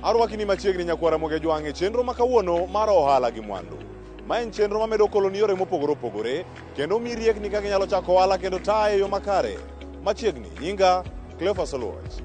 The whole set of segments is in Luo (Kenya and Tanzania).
Arwaki ni machiegni nyakwara Ramogi jwang'e chenro makawuono mar ohala gi mwandu. Ma en chenro mamedo koloni yore mopogore opogore kendo mi riekni kaka inyalo chako ohala kendo tae yo makare. Machiegni nyinga Cleophas Oluoch.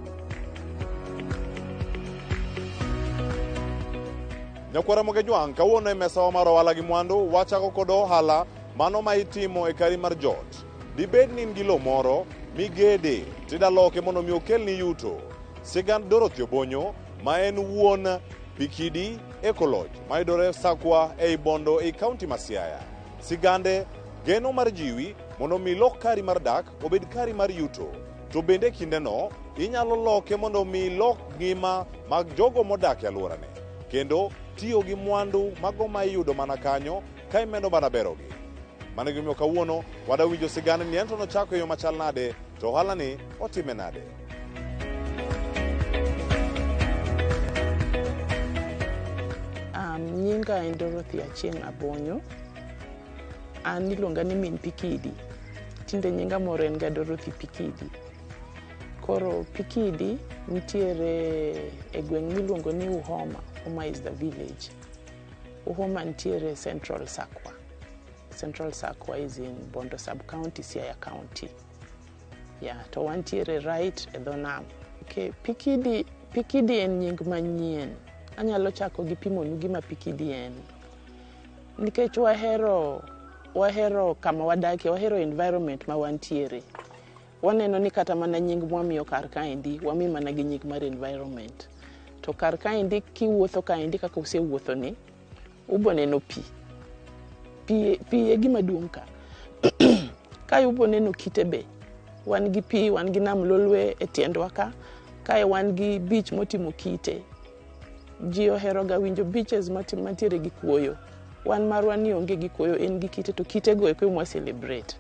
Nyakwara Ramogi jwang' kawuono e mesa mar ohala gi mwandu wachako kod ohala mano ma itimo e kari mar jot. Dibed ni in gi lo moro migede tidaloke mondo mi okelni yuto. Sigand Dorothy Obonyo ma en wuon Pikidi Ecolodge mayudore Sakwa ei Bondo ei kaunti ma Siaya. Sigande geno mar jiwi mondo mi lok kari mar dak obed kari mar yuto. To bende kindeno inyalo loke mondo mi lok ngima mag jogo modak e alworane. Kendo tiyo gi mwandu mago ma iyudo mana kanyo ka imedo mana berogi. Mano gimiyo kawuono wada winjo sigande ni ento nochako e yo machal nade to ohala ni otime nade. Nyinga en Dorothy Obonyo. An iluonga ni min Pikidi. Tinde nyinga moro en ga Dorothy Pikidi. Koro Pikidi nitiere e gweng' miluongo ni Uhoma. Uhoma is the village. Uhoma nitiere Central Sakwa. Central Sakwa is in Bondo sub-county, Siaya County. Yeah, to wantiere right e dho nam. Okay, Pikidi en nying manyien. Anyalo chako gi pimonu gima Pikidi en. Nikech wahero kama wadakie, wahero environment ma wantiere. Waneno ni kata mana nying mwamiyo kar kaendi, wami mana gi nying mar environment. To kar kaendi kiwuotho kaendi kaka usewuotho ni, uboneno pi. Pi e gima duong' ka. Kae uboneno kite be. Wan gi pi, wan gi nam lolwe e tiendwa ka. Kae wan gi beach motimo kite. Ji ohero ga winjo beaches mantiere gi kuoyo. Wan marwa ni onge gi kuoyo, en gi kite, to kite go e kwe mwa celebrate.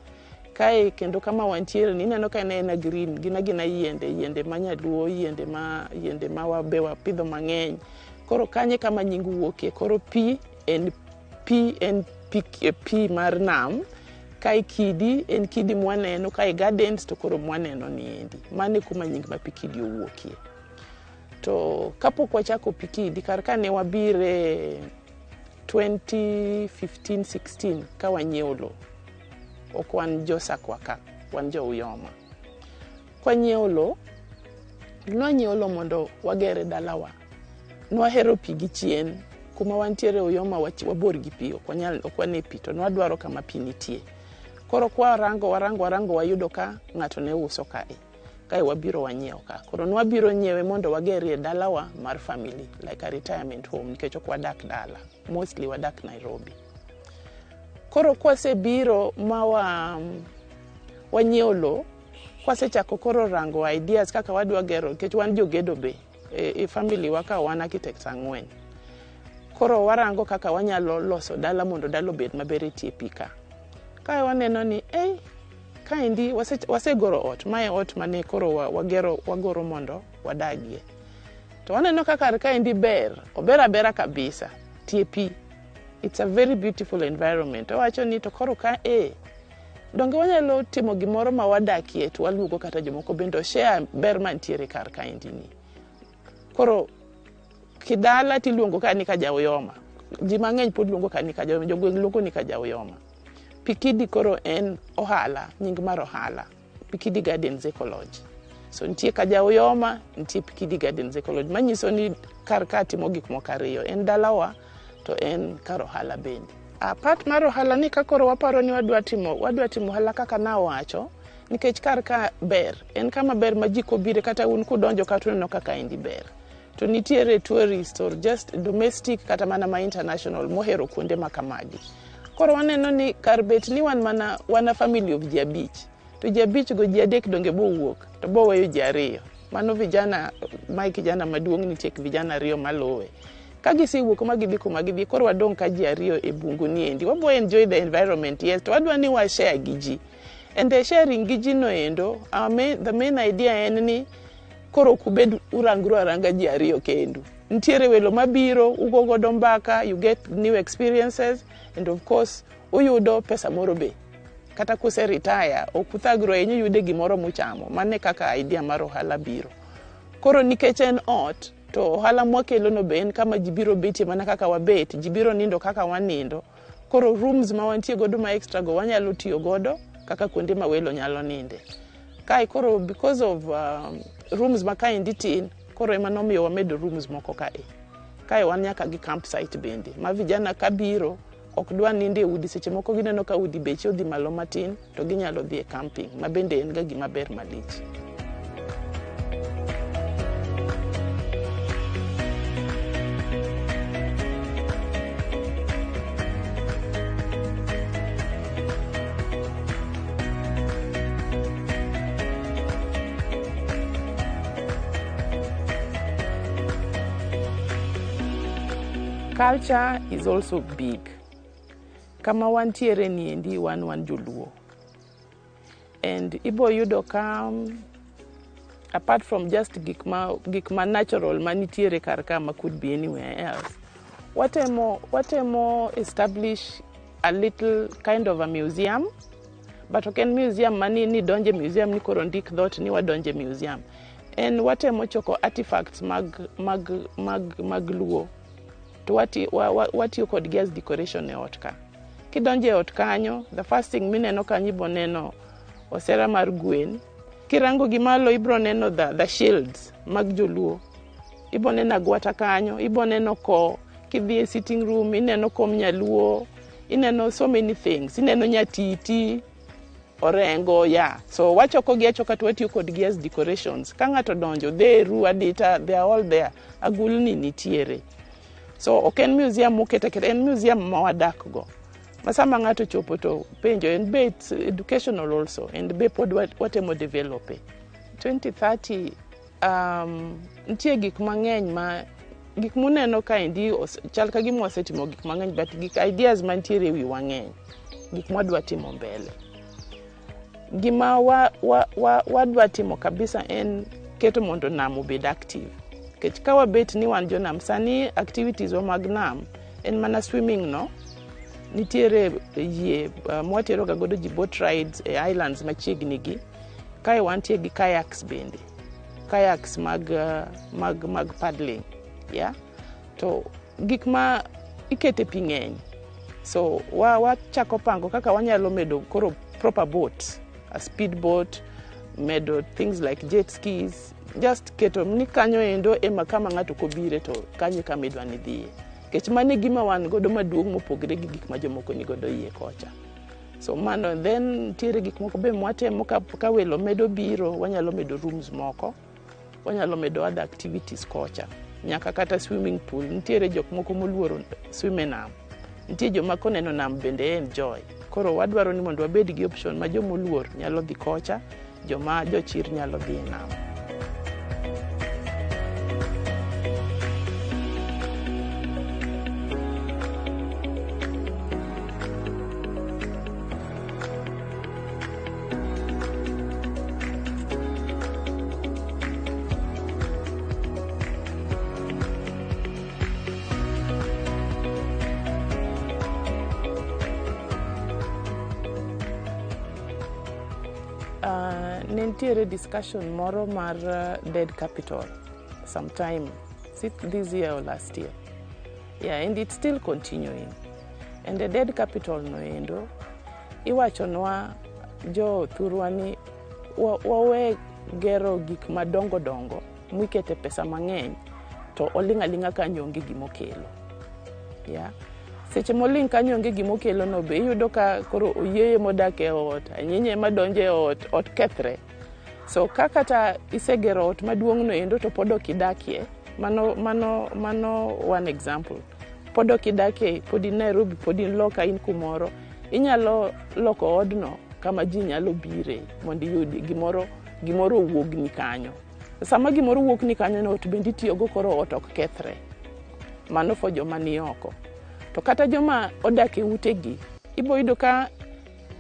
Kae kendo kama wantiere ni ineno ka en green, gina yiende manyaluo, yiende ma wabe wapidho mang'eny. Koro kanye kama nying wuokie. Koro pi mar nam. Kae kidi en kidi mwaneno, kae gardens to koro mwaneno ni endi. Mane kuma nying ma Pikidi owuokie. To kapok wachako Pikidi, kar ka ne wabire 2015-16 ka wanyiewo lo. Ok wan jo Sakwa ka, wan jo Uyoma. Kwa nyiewo lo, nwanyiewo lo mondo wagere dalawa. Nwahero pi gi chien, kuma wantiere Uyoma wabor gi pi, ok wane pi, to nwadwaro kama pi nitie. Koro kwa warango wayudo ka ng'ato ne uso kae. Kae wabiro wanyiewo ka. Koro nwabiro nyiewe mondo wagerie dalawa mar family, like a retirement home, nikech ok wadak dala. Mostly wadak Nairobi. Koro kwase biro ma wanyiewo lo, kwase chako koro rango ideas kaka wadwa gero, nikech wan jogedo be. E family waka wan architects 4. Koro warango kaka wanyalo loso dala mondo dalo bed maber e tie pika. Kae waneno ni, kaendi wasegoro ot, mae ot mane koro wagoro mondo wadagie. To waneno kaka kaendi ober abera kabisa, tie pi. It's a very beautiful environment. Owacho ni to koro ka donge wanyalo timo gimoro ma wadakie to waluongo kata jomoko bendo share ber mantiere kar kaendi ni. Koro kidala tiluongo ka ni ka Uyoma. Ji mang'eny pod luongo ka ni ka Uyoma, jogweng' luongo ni ka Uyoma. Pikidi koro en ohala, nying mar ohala. Pikidi Gardens Ecolodge. So nitie ka Uyoma, nitie Pikidi Gardens Ecolodge. Manyiso ni kar ka timo gik moko ariyo. En dalawa to en kar ohala bende. Part mar ohala ni ka koro waparo ni wadwa timo ohala kaka nawacho, nikech kar ka ber. En kama ber ma ji kobire kata un kudonjo ka tuneno kaka endi ber. To nitiere tourist or just domestic kata mana ma international mohero kuonde makamagi. Koro waneno ni kar bet ni wana family of ji abich. To ji abich go ji adek donge bo wuok, to bo weyo ji ariyo. Mano vijana, mai kijana maduong' nitie vijana ariyo malowe. Ka gisewuok ma gidhi kuma gidhi, koro wadong' ka ji ariyo e bungu ni endi. Wabo enjoy the environment, yes, to wadwa ni wa share gi ji. And the sharing gi ji no endo, the main idea en ni koro kubed urangru aranga ji ariyo kendo. Ntiere welo mabiro, ugogodo mbaka, you get new experiences, and of course, uyudo pesa moro be. Kata kuse retire, okuthagro enyo yude gimoro muchamo. Mane kaka idea mar ohala biro. Koro nikech en ot, to ohala mwakelo no be en kama jibiro betie mana kaka wabet, jibiro nindo kaka wanindo. Koro rooms ma wantie godo ma extra go wanyalo tiyo godo kaka kuonde ma welo nyalo ninde. Kai koro because of rooms ma kae tin, koro ema nomiyo wamedo rooms moko kae. Kae wan nyaka gi campsite bende. Ma vijana kabiro ok dwa ninde udi, seche moko gineno ka udi beche odhi malo matin to ginyalo dhi e camping, ma bende en ga gima ber malich. Culture is also big. Kama wantiere niendi wan joluo. And ibo yudo ka apart from just gik ma natural manitiere kar kama could be anywhere else. Watemo establish a little kind of a museum, but okay, museum mani ni donje museum ni koro ndik dhot ni wadonje museum. And watemo choko artifacts mag luo. To watiyo kod gas decoration e ot ka. Kidonje e ot kanyo, the first thing mineno kanyo ibo neno osera mar gwen. Kirango gimalo ibro neno the shields mag joluo. Ibo neno agwata kanyo, ibo neno ko. Kidhi e sitting room, ineno kom nyaluo, ineno so many things. Ineno nyatiti, orengo, yeah. So wachoko gi achoka to watiyo kod gas decorations. Ka ng'ato donjo, dheru, adita, they are all there. Agulni nitiere. So ok en museum mokete kete, en museum ma wadak go. Masama ng'ato chopo to penjo, and be it's educational also, and be pod watemo develop. 2030, ntie gik mang'eny ma, gik muneno ka indi, chal ka gima wasetimo gik mang'eny, but gik ideas mantiere wi wang'eny, gik mwadwa timo mbele. Gima wadwa timo kabisa en keto mondo nam obed active. Kech kawa bet ni wan jonam, sani activities wa mag nam, en mana swimming no, nitiere yie, mwatero ga godo ji boat rides e islands machiegni gi, kae wantie gi kayaks bende, kayaks mag paddling, yeah? To gik ma ikete pi ng'eny, so wachako pango kaka wanyalo medo koro proper boat, a speed boat, medo things like jet skis, just keto ni kanyo endo ema kama ng'ato kobire to kanyo kama idwa ni dhiye. Kech mane gima wan godo maduong' mopogre gi gik ma jomoko ni godo iye kocha. So mano, then tiere gik moko be mwatemo ka welo medo biro, wanyalo medo rooms moko, wanyalo medo other activities kocha. Nyaka kata swimming pool, nitiere jok moko moluoro swim e nam. Nitie joma koneno nam bende enjoy. Koro wadwaro ni mondo wabed gi option ma jomoluor nyalo dhi kocha, joma jochir nyalo dhi e nam. Nentiere discussion moro mar dead capital sometime this year or last year. Yeah, and it's still continuing. And the dead capital no endo, iwachonwa jo thurwani wawe gero gik madongo dongo, mwikete pesa mang'eny, to olinga kanyo onge gimokelo. Yeah. Seche moling kanyo onge gimokelo no be iyudo ka koro oyeye modak e ot, anyenye madonje ot kethre. So kakata isegero ot maduong' no endo to pod ok idakie, mano one example. Pod ok idakie, pod in Nairobi, pod in Loka, in kumoro, inyalo loko odno kama ji nyalo bire mondo iyud gimoro wuog ni kanyo. Sama gimoro wuok ni kanyo no, ot bende itiyogo koro ot ok kethre. Mano for joma ni oko. To kata joma odak e utegi, ibo yudo ka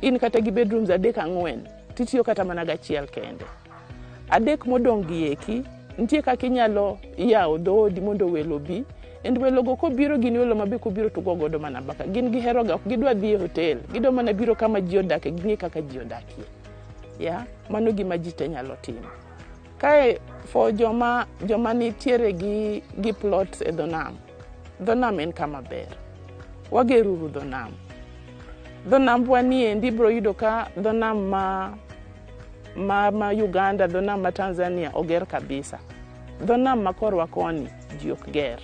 in kata gi bedrooms 3-4, titiyo kata mana gachiel kende. 3 modong' gi eki, nitie kaka inyalo yawo dhoodi mondo welo bi, and welo go kobiro gin welo mabe kobiro to godo mana baka. Gin gihero ga, ok gidwa dhi e hotel, gidwa mana biro kama ji odake, ging'e kaka ji odakie. Yeah, mano gima ji te nyalo timo. Kae for joma nitiere gi plots e dho nam. Dho nam en kama ber. Wageruru dho nam. Dho nam waniendi biro yudo ka dho nam ma Uganda, dho nam ma Tanzania oger kabisa. Dho nam ma korwa koni ji ok ger.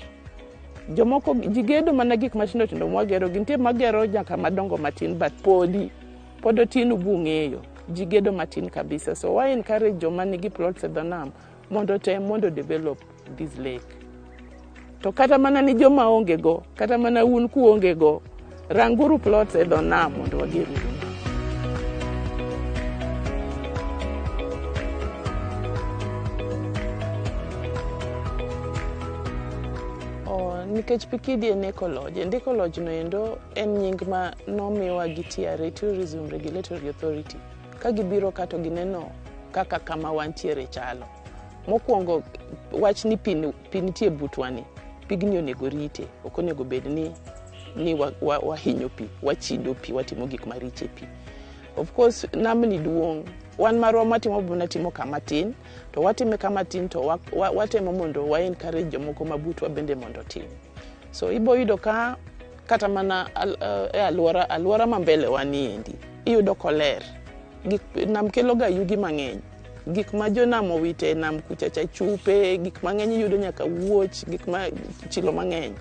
Jomoko ji gedo mana gik matindo tindo mwagero, gintie magero nyaka madongo matin, but pod otinu bung'eyo. Ji gedo matin kabisa. So why encourage joma nigi plots e dho nam mondo develop this lake. To kata mana ni joma onge go, kata mana un ku onge go, ranguru plots e dho nam mondo wageru nam. Nikech Pikidi en ecolodge, and ecolodge no endo en nying ma nomiwa gi TRA, Tourism Regulatory Authority. Ka gibiro kato gineno kaka kama wantiere chalo. Mokwongo wach ni pi nitie butwani, pigni onego rite, ok onego bed ni wahinyo pi, wachido pi, watimo gik mariche pi. Of course, namni duong', wan marwa matimo buna timo kama tin, to watime kama tin to watemo mondo wa encourage jomoko mabutwa bende mondo tim. So ibo yudo ka kata mana alwora mambele waniendi, iyudo koler. Nam kelo ga yugi mang'eny. Gik ma jonam owite nam kuchacha chupe, gik mang'eny yudo nyaka wuoch, gik ma chilo mang'eny.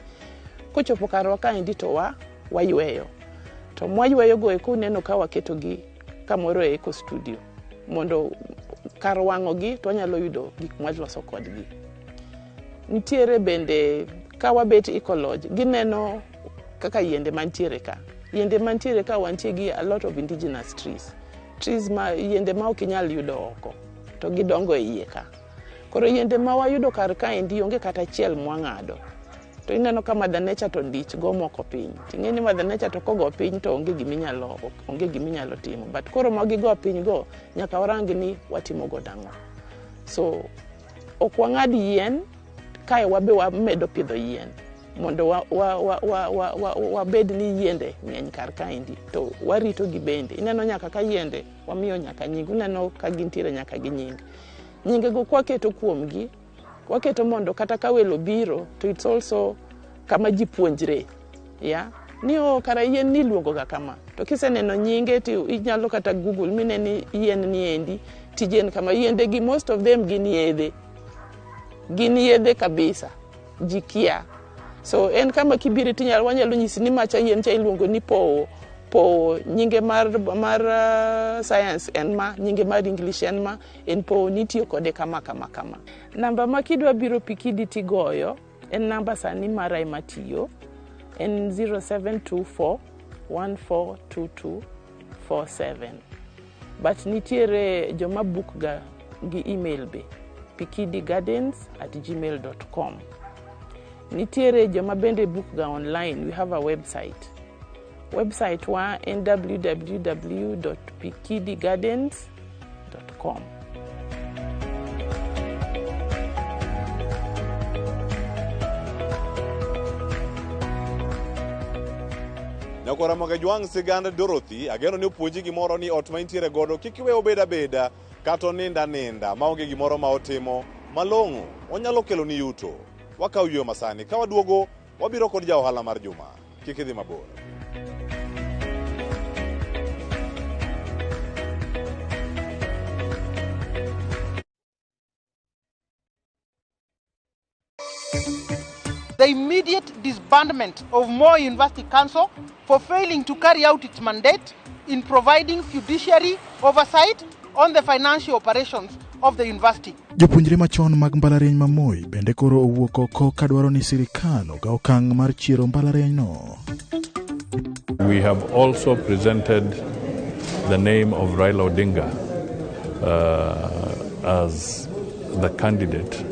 Kochopo karwa kaendi to wayweyo. To mwayweyo go eko neno ka waketo gi kamoro e eco studio. Mondo kar wang'o gi to wanyalo yudo gik mwaloso kodgi. Nitiere bende ka wabet ecolodge, gineno kaka yiende mantiere ka. Yiende mantiere ka wantie gi a lot of indigenous trees. Trees yiende ma ok inyal yudo oko, to gidongo e iye ka. Koro yiende ma wayudo kar kaendi onge kata achiel mwang'ado. To ineno ka Mother Nature to ndich go moko piny. Ting'eni Mother Nature to kogo piny to onge giminyalo timo. But koro magi go piny go, nyaka warang ni watimo go dang'o. So, ok wang'ad yien, kae wabe wamedo pidho yien. Mondo wabed ni yiende ng'eny kar kaendi. To warito gi bende. Ineno nyaka ka yiende, wamiyo nyaka nying. Uneno ka gintiere nyaka gi nying. Nyinge go kwaketo kuomgi, waketo mondo kata ka welo biro, to it's also kama ji puonjre. Yeah? Ni kara yien ni luongo ga kama. To kiseneno nyinge to inyalo kata Google mineni yien niendi, tijen kama yiende gi most of them gin yedhe. Gin yedhe kabisa. Jikia. So en kama kibiri wanyalo nyisi ni macha yien cha iluongo ni po nyinge mar science en ma, nyinge mar English en ma, en po nitiyo kode kama. Namba ma kidwa biro Pikidi tigoyo, en namba sani mara ematiyo, en 0724142247. But nitiere joma book ga gi email be, pikidigardens@gmail.com. Nitiere joma bende book ga online, we have a website. Website wa en www.pikidigardens.com. Nyako Ramogi Jwang' sigand Dorothy, ageno ni opuonji gimoro ni ot ma intiere godo kik iwe obeda beda kata ninda maonge gimoro ma otimo malong'o, onyalo kelo ni yuto. Wakaw yweyo masani, ka waduogo wabiro kod ja ohala mar juma. Kik idhi mabor. The immediate disbandment of Moi University Council for failing to carry out its mandate in providing fiduciary oversight on the financial operations of the university. Jopuonjre machon mag mbalariany ma Moi bende koro owuok oko ka dwaro ni sirikal okaw okang' mar chiero mbalariany no. We have also presented the name of Raila Odinga as the candidate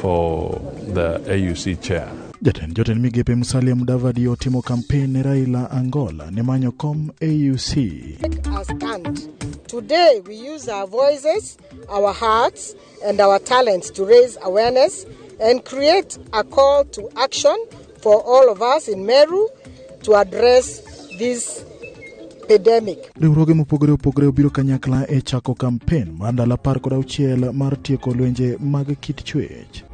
for the AUC chair. Jatend migepe Musalia Mudavadi otimo campaign ne Raila Angola ne manyo kom AUC. Today we use our voices, our hearts and our talents to raise awareness and create a call to action for all of us in Meru to address this pandemic. Riwruoge mopogore opogore obiro kanyakla e chako kampen mar ndalo 16 mar tieko lwenje mag kit chwech.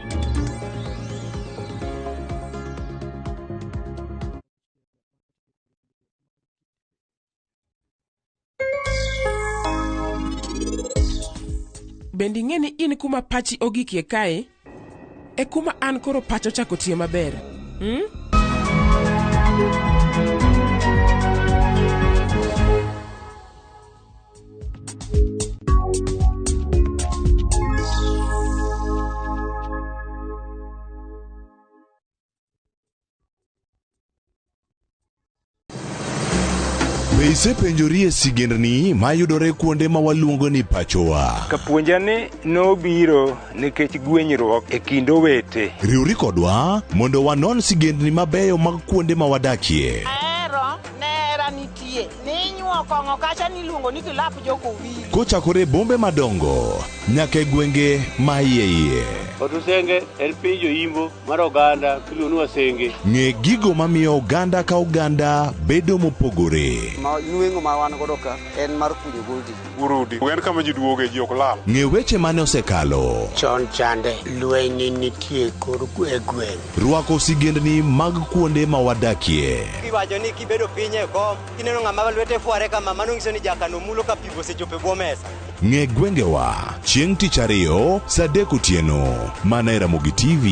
Bendi ing'e ni in kuma pachi ogikie kae e kuma an koro pacho chako tiyo maber. Be isepenjori e sigendni mayudore kuonde ma waluongo ni pachowa? Kapuonjani nobiro nikech gwenyruok e kind owete. Riwri kodwa mondo wanon sigendni mabeyo mag kuonde ma wadakie. Nera nitie. Ninyuo kong'o kacha niluongo ni kilap jokowili. Kochakore bombe madongo nyaka e gwenge ma iye. Otusenge en piny joimbo mar oganda kiluonu wasenge. Ng'e gigo mamiyo oganda ka oganda bedo mopogore. Nweng'o ma wan godo ka en mar kunyo goldi. Urudi. En kama ji duoge ji ok lal. Ng'e weche mane osekalo. Chon chande lweny nitie kor e gweng'. Rwako sigendni mag kuonde ma wadakie. Kiwacho ni kibedo piny e kom, kineno ng'ama lwete fuare kama mano nyiso ni jakano mulo ka pigo sechope bwo mesa. Ng'e gwengewa chieng' tich ariyo saa 3 otieno mana e Ramogi TV.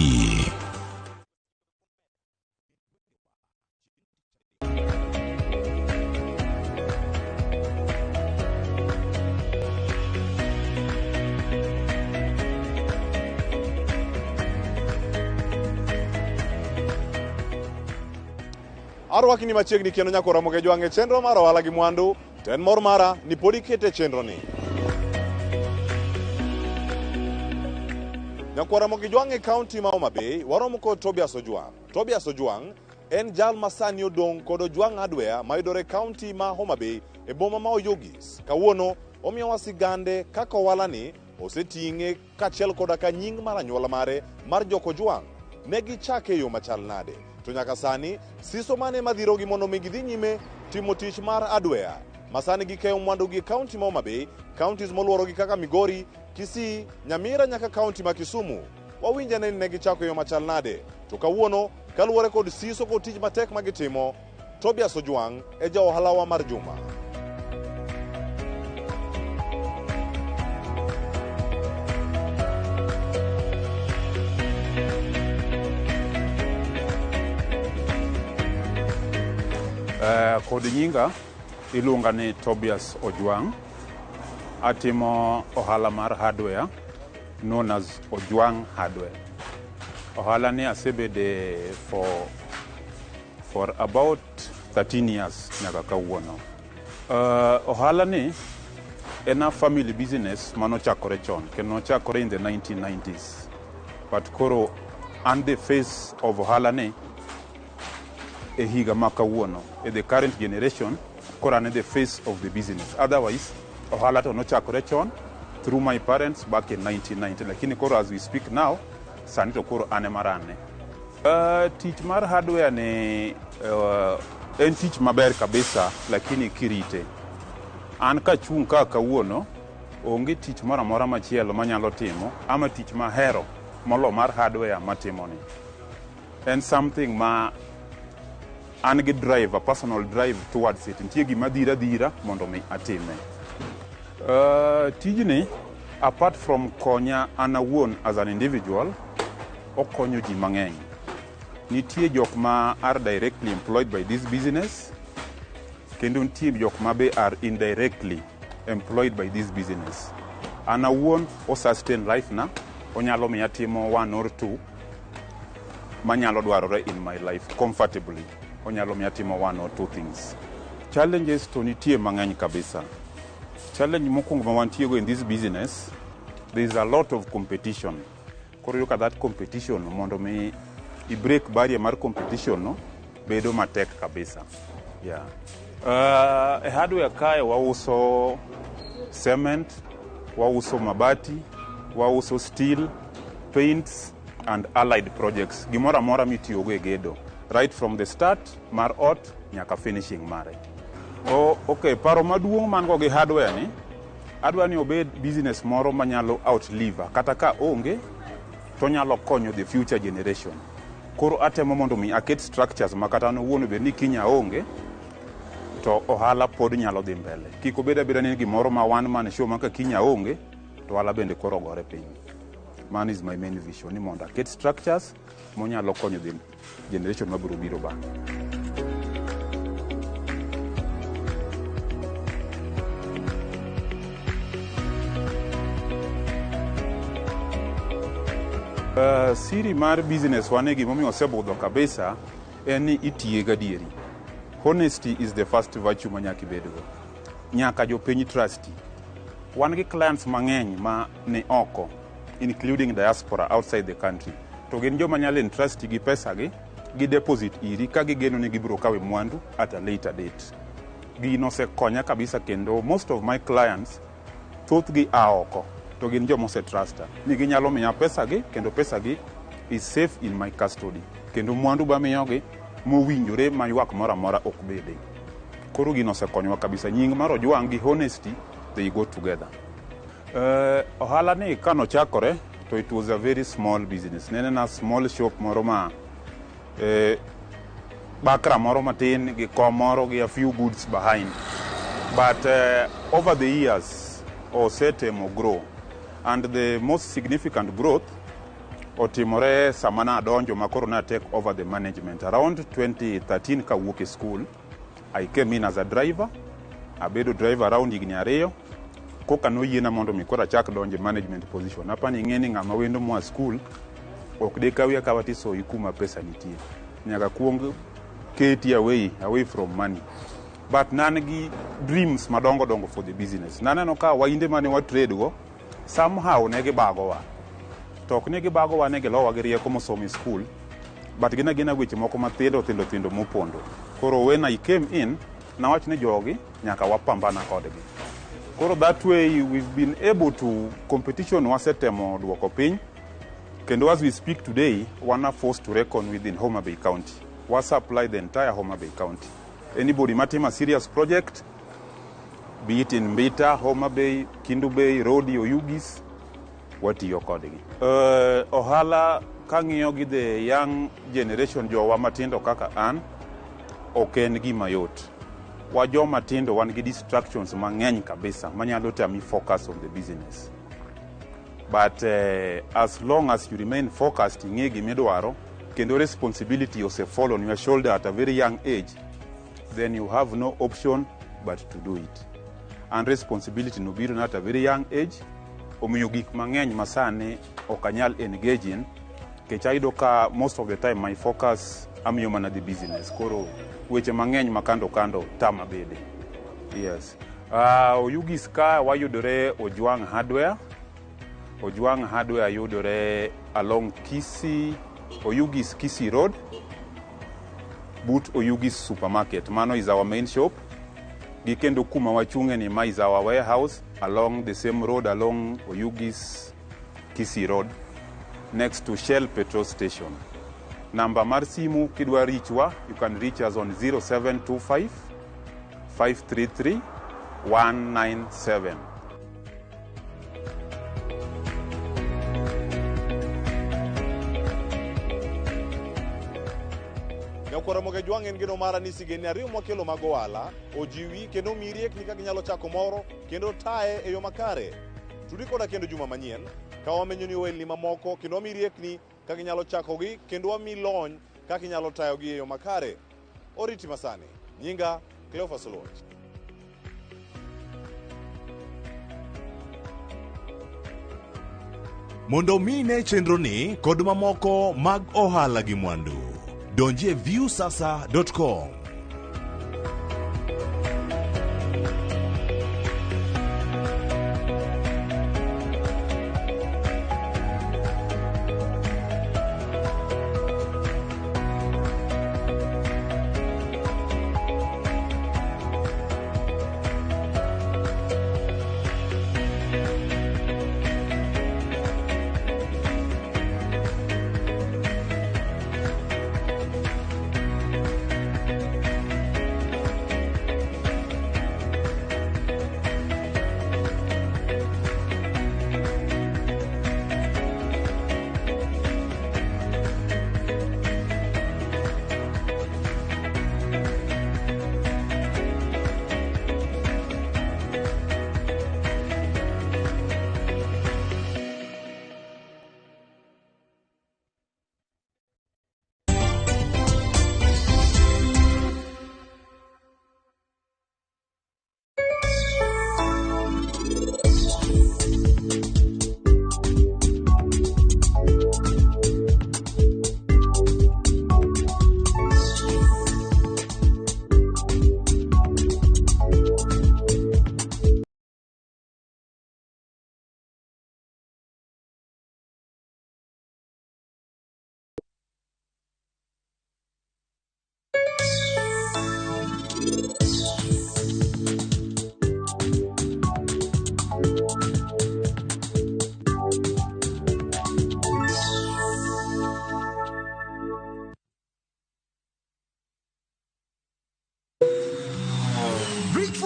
Arwaki ni machiegni kendo nyako Ramogi Jwang' chenro mar ohala gi mwandu. Ten mor mara ni pod ikete chenro ni. Nyako Ramogi Jwang' e kaunti ma Homa Bay waromo kod Tobias Ojwang'. Tobias Ojwang' en jal masani odong' kod Ojwang' Hardware mayudore kaunti ma Homa Bay e boma ma Oyugis. Kawuono omiyo wasigande kaka ohalani oseting'e kachiel koda ka nying mar anyuola mare mar Joko Ojwang' ne gichake yo machal nade. To nyaka sani siso mane madhirogi mondo mi gidhi nyime timo tich mar hardware. Masani gikeyo mwandu gi kaunti ma Homa Bay, counties moluorogi kaka Migori, Kisii, Nyamira nyaka kaunti ma Kisumu. Wawinja ni ne gichako yo machal nade. To kawuono kaluwore kod siso kod tich matek ma gitimo, Tobias Ojwang' e ja ohalawa mar juma. Kod nyinga iluonga ni Tobias Ojwang'. Atimo ohala mar hardware known as Ojwang' Hardware. Ohala ni asebede for about 13 years nyaka kawuono. Ohala ni en a family business manochakore chon, kendo nochakore in the 1990s. But koro and the face of ohala ni e higa ma kawuono. In the current generation, koro an the face of the business. Otherwise, ohala to nochakore chon through my parents back in 1990. Lakini koro as we speak now, sani to koro ane marane. Tich mar hardware ni en tich maber kabisa, lakini kirite. An ka chung' ka kawuono, onge tich moro amora machielo manyalo timo, ama tich mahero molo mar hardware matimo ni. And something ma an gi drive, a personal drive towards it. Nitie gima dhira mondo mi atime. Tijni, apart from konya an awuon as an individual, okonyo ji mang'eny. Nitie jok ma are directly employed by this business, kendo nitie jok ma be are indirectly employed by this business. An awuon o sustain life na, onyalo miya timo 1 or 2 manyalo dwarore in my life comfortably. Onyalo miya timo 1 or 2 things. Challenges to nitie mang'eny kabisa. Challenge mokwongo ma wantiego in this business, there is a lot of competition. Koro yuka that competition mondo mi I break barrier mar competition no bedo matek kabisa. Yeah. Hardware kae wauso cement, wauso mabati, wauso steel, paints and allied projects. Gimora amora mitiyogo e gedo. Right from the start mar ot nyaka finishing mare. Okay, paro maduong' man go gi hardware ni, adwa ni obed business moro manyalo outlive kata ka onge to nyalo konyo the future generation. Koro atemo mondo mi aket structures makata no wuono bed ni kinya onge to ohala pod nyalo dhi mbele. Kik obed abeda ni gimoro ma one man show maka kinya onge to ohala bende koro gore piny. Man is my main vision, ni mondo aket structures monyalo konyo the generation mabiro biro bang'. Siri mar business wane gimomiyo osebudho kabisa en ni itiye gadieri. Honesty is the first virtue manyaka ibedgo. Nyaka jopiny trusty. Wan gi clients mang'eny ma ni oko, including diaspora outside the country. To gin joma nyalo entrust gi pesa gi deposit iri ka gigeno ni gibiro kawe mwandu at a later date. Gino osekonya kabisa kendo most of my clients thothgi oko. To gin joma osetrusta ni ginyalo miya pesa gi kendo pesa gi is safe in my custody. Kendo mwandu bamiyogi mowinjore ma ywak moro amora ok bede. Koro gino osekonyowa kabisa. Nying mar Ojwang' gi honesty, they go together. Ohala ni kano chakore to it was a very small business. Nene na small shop moro ma bakra moro matin gi kom moro gi a few goods behind. But over the years osetemo grow. And the most significant growth otimore samana adonjo makoro na take over the management. Around 2013 ka wuok e school, I came in as a driver. Abedo driver around higni ariyo. Koka noyiena mondo mi kora chak donje management position. Hapa ni ng'eni ng'ama wendo mwa school ok de kawi akawa tiso ikuma pesa nitie. Nyaka kuong keti away from money. But nangi dreams madongo for the business. Naneno ka wainde mane wa trade go somehow negi bagowa. Tok negi bagowa negi lowa gi rieko mosomo school. But gina weche moko mathindo mopondo. Koro when I came in, nawach ne jogi nyaka wapambana kodgi. Koro that way we've been able to competition wasetemo duoko piny. Kendo as we speak today, wana forced to reckon within Homa Bay County. We supply the entire Homa Bay County. Anybody matima a serious project, be it in Mbita, Homa Bay, Kindu Bay, Rodi, Oyugis, watiyo kodgi. Ohala kang'iyo gi the young generation jowa matindo kaka an, ok en gima yot. Wa joma tindo wan gi distractions mang'eny kabisa manyalo tami focus on the business. But as long as you remain focused, ing'e gimidwaro, kendo responsibility ose fall on your shoulder at a very young age, then you have no option but to do it. And responsibility no biro at a very young age, omiyo gik mang'eny masane okanyal engage in, kechaido ka most of the time my focus amiyo mana the business. Koro weche mang'eny makando tama bede. Yes. Oyugis ka wayudore Ojwang' Hardware. Ojwang' Hardware yudore along Oyugis Kisii Road, but Oyugis Supermarket. Mano is our main shop. Gikendo kuma wachunge ni ma is our warehouse along the same road along Oyugis Kisii Road next to Shell petrol station. Number mar simu kidwa reachwa, you can reach us on 0725 533 197. Ramogi Ojwang' en geno mara ni sigeni ariyo mwakelo mag ohala ojiwi kendo miriek ni kaka inyalo chako moro kendo tae e yo makare. Tudi koda kendo juma manyien ka wamenyo ni ohelni mamoko kendo wamiriek ni kaka inyalo chakogi kendo wami lony kaka inyalo tayogi e yo makare. Oriti masani. Nyinga Cleophas Oluoch. Mondo mine chenro ni kod mamoko mag ohala gi mwandu, donjie viewsasa.com.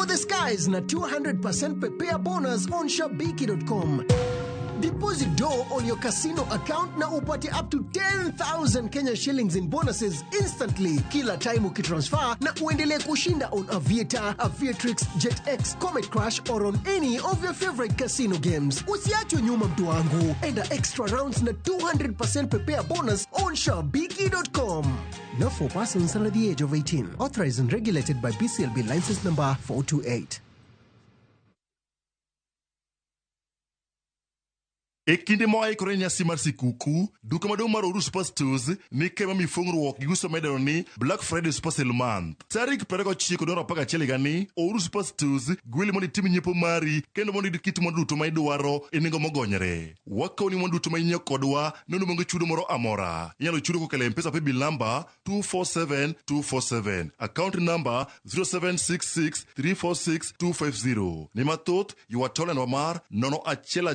For the skies na 200% prepare bonus on shabiki.com. Deposit dough on your casino account na upate up to 10,000 Kenya shillings in bonuses instantly kila time ukitransfer na uendelee kushinda on Aviator, Aviatrix, JetX, Comet Crash or on any of your favorite casino games. Usiachwe nyuma mtu wangu. Enda extra rounds na 200% prepare bonus on shabiki.com. Not for persons under the age of 18. Authorized and regulated by BCLB license number 428. E kinde moa ikore nyasi mar sikuku, duka maduong' mar Ouru Super Stores ni kema mifungruok gi uso medano ni Black Friday Super Sale Month. Tarik 29 higani, Ouru Super Stores gweli mondo itim nyiepo mari kendo mondo idhi kit mwandu duto ma idwaro e nengo mogonyore. Wakoni mwandu duto ma inyiewo kodwa nono monge chudo moro amora. Inyalo chudo kokalo M-Pesa paybill number 247247, account number 0766346250. Ni mathoth yuwatole na mar nono achiel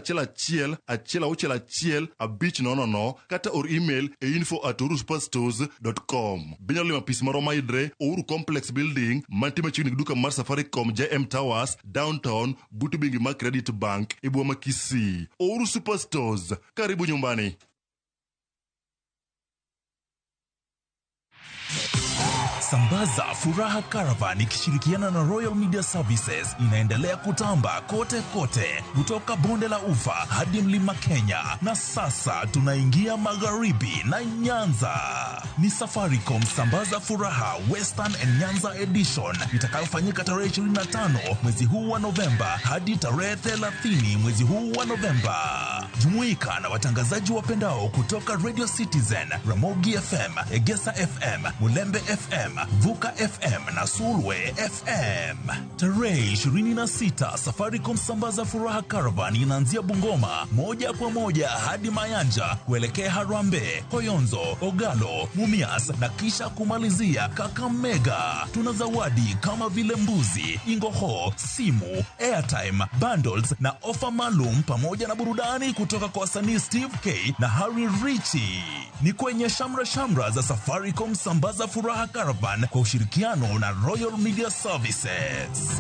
abich nono kata or email e info@ourusuperstores.com. Binyalo lima pis maro maidre Ouru Complex Building mantie machiegni gi duka mar Safaricom JM Towers downtown buti bengi mar Credit Bank e boma Kisii. Ouru Superstores, karibu nyumbani. Sambaza Furaha Caravan ikishirikiana na Royal Media Services inaendelea kutamba kote kote kutoka bonde la Ufa hadi mlima Kenya, na sasa tunaingia magharibi na Nyanza. Ni Safaricom Sambaza Furaha Western and Nyanza Edition itakayofanyika tarehe 25 mwezi huu wa Novemba hadi tarehe 30 mwezi huu wa Novemba. Jumuika na watangazaji wapendao kutoka Radio Citizen, Ramogi FM, Egesa FM, Mulembe FM, Vuka FM na Sulwe FM. Tarehe 26 Safaricom Sambaza Furaha Caravan inaanzia Bungoma moja kwa moja hadi Mayanja kuelekea Harambee, Koyonzo, Ogalo, Mumias na kisha kumalizia Kakamega. Tuna zawadi kama vile mbuzi, ingoho, simu, airtime, bundles na ofa maalum pamoja na burudani kutoka kwa wasanii Steve K na Harry Ritchie. Ni kwenye shamra za Safaricom Sambaza Furaha Caravan kwa ushirikiano na Royal Media Services.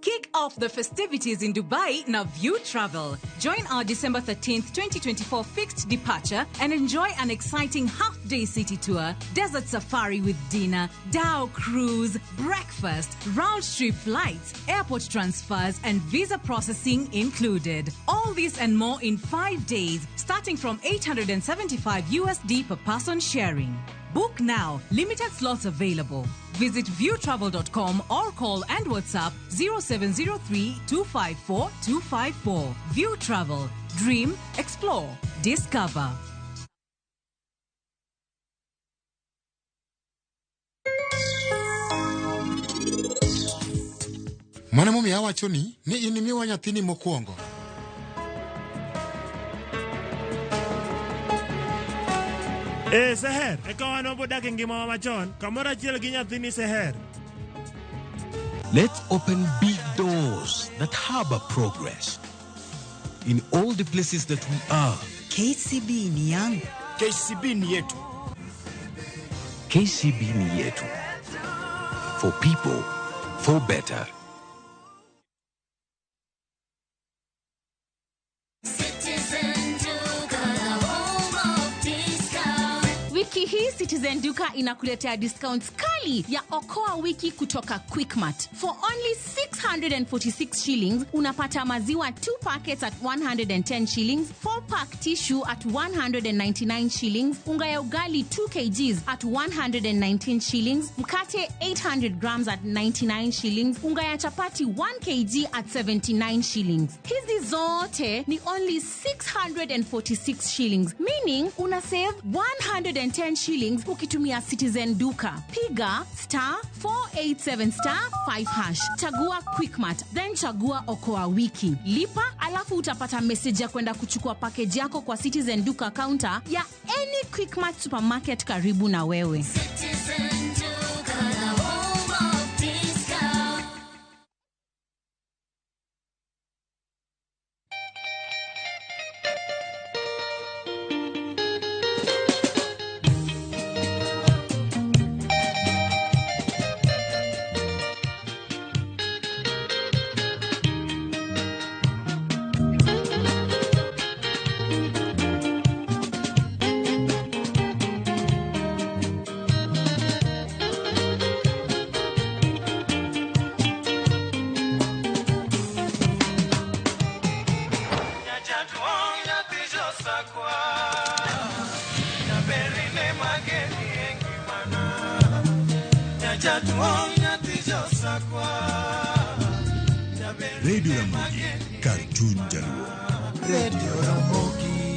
Kick off the festivities in Dubai na View Travel. Join our December 13th, 2024 fixed departure and enjoy an exciting half-day city tour, desert safari with dinner, Dow cruise, breakfast, round-trip flights, airport transfers and visa processing included. All this and more in 5 days, starting from $875 USD per person sharing. Book now. Limited slots available. Visit viewtravel.com or call and WhatsApp 0703 254 254. View Travel. Dream, explore, discover. Mwanamume awachoni ni inimiwa nyathini mokwongo. Seher, ikaw ano po daking gimawa machon, kamara chiel gi nyathini Seher. Let's open big doors that harbor progress. In all the places that we are. KCB ni yangu. KCB ni yetu. KCB ni yetu. For people, for better. Wiki hii Citizen Duka inakuletea discounts kali ya Okoa wiki kutoka Quickmart. For only 646 shillings, unapata maziwa 2 packets at 110 shillings, 4-pack tissue at 199 shillings, unga ya ugali 2 kgs at 119 shillings, mkate 800 grams at 99 shillings, unga ya chapati 1 kg at 79 shillings. Hizi zote ni only 646 shillings, meaning una save 110 shillings ukitumia Citizen Duka. Piga *487*5#. Chagua Quickmart, then chagua Okoa wiki. Lipa, alafu utapata message ya kwenda kuchukua package yako kwa Citizen Duka counter ya any Quickmart supermarket karibu na wewe. Citizen Duka, the home of discount. Radio Ramogi, Cartoon Jaluo. Radio Ramogi.